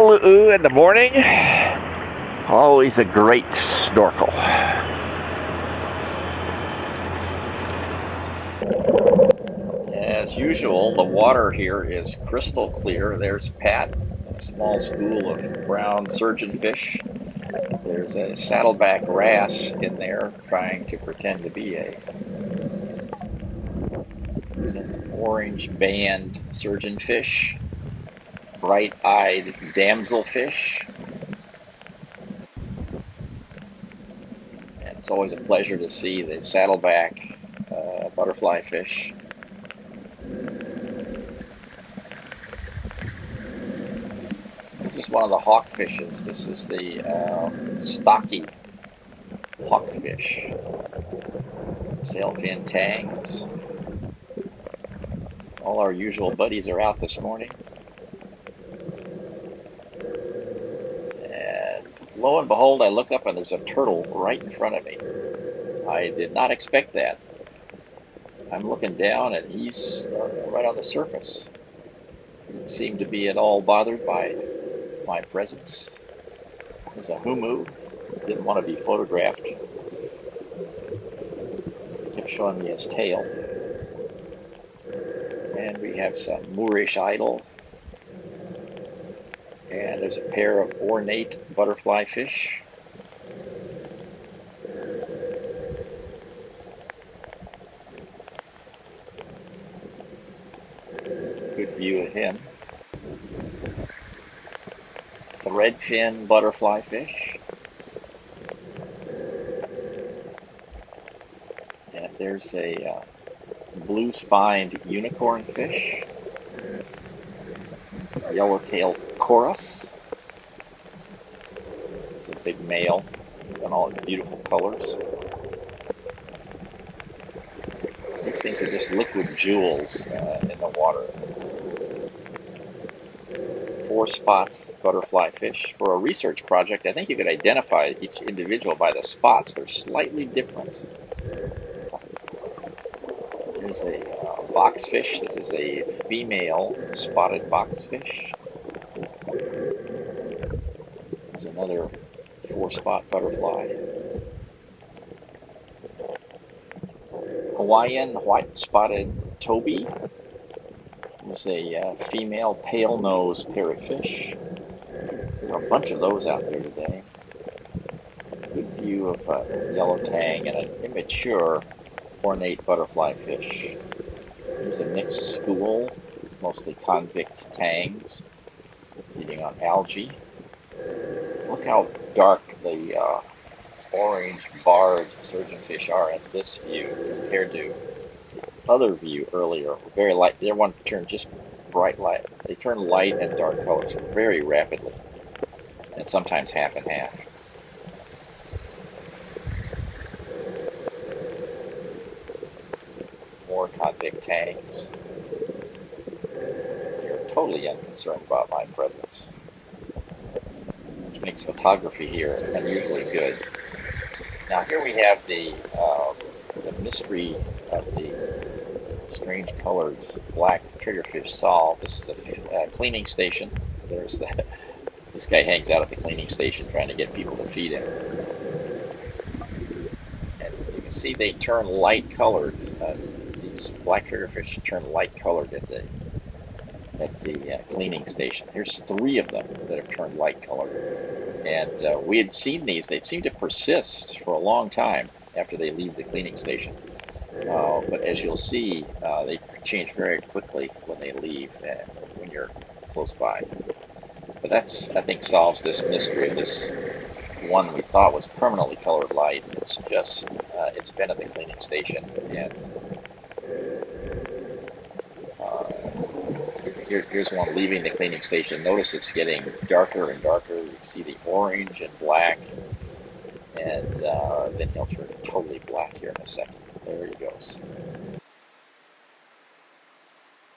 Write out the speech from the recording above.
Kahalu'u in the morning, always a great snorkel. As usual, the water here is crystal clear. There's Pat, a small school of brown surgeonfish. There's a saddleback wrasse in there trying to pretend to be there's an orange band surgeonfish, bright-eyed damselfish, and it's always a pleasure to see the saddleback butterfly fish. This is one of the hawkfishes. This is the stocky hawkfish. Sailfin tangs. All our usual buddies are out this morning. And lo and behold, I look up and there's a turtle right in front of me. I did not expect that. I'm looking down and he's right on the surface. He didn't seem to be at all bothered by my presence. There's a humu. Didn't want to be photographed. So he kept showing me his tail. And we have some Moorish idol. And there's a pair of ornate butterfly fish. Good view of him. Threadfin butterfly fish. And there's a blue-spined unicorn fish. Yellowtail chorus. It's a big male and all its beautiful colors. These things are just liquid jewels in the water. 4-spot butterfly fish. For a research project, I think you could identify each individual by the spots. They're slightly different. There's a boxfish. This is a female spotted boxfish. There's another 4-spot butterfly. Hawaiian white-spotted toby. There's a female pale-nose parrotfish. There are a bunch of those out there today. Good view of yellow tang and an immature ornate butterfly fish. There's a mixed school, mostly convict tangs, feeding on algae. Look how dark the orange barred surgeonfish are in this view compared to the other view earlier. Very light. Their one turned just bright light. They turn light and dark colors very rapidly, and sometimes half and half. More convict tangs. You're totally unconcerned about my presence, which makes photography here unusually good. Now here we have the mystery of the strange colored black triggerfish solved. This is a cleaning station. There's that. This guy hangs out at the cleaning station trying to get people to feed him. And you can see they turn light colored. These black triggerfish turn light colored at the cleaning station. There's 3 of them that have turned light colored. And we had seen these. They seem to persist for a long time after they leave the cleaning station. But as you'll see, they change very quickly when they leave when you're close by. But that's, I think, solves this mystery of this one we thought was permanently colored light. It's just, it's been at the cleaning station. And here's one leaving the cleaning station. Notice it's getting darker and darker. You can see the orange and black. And then he'll turn totally black here in a second. There he goes.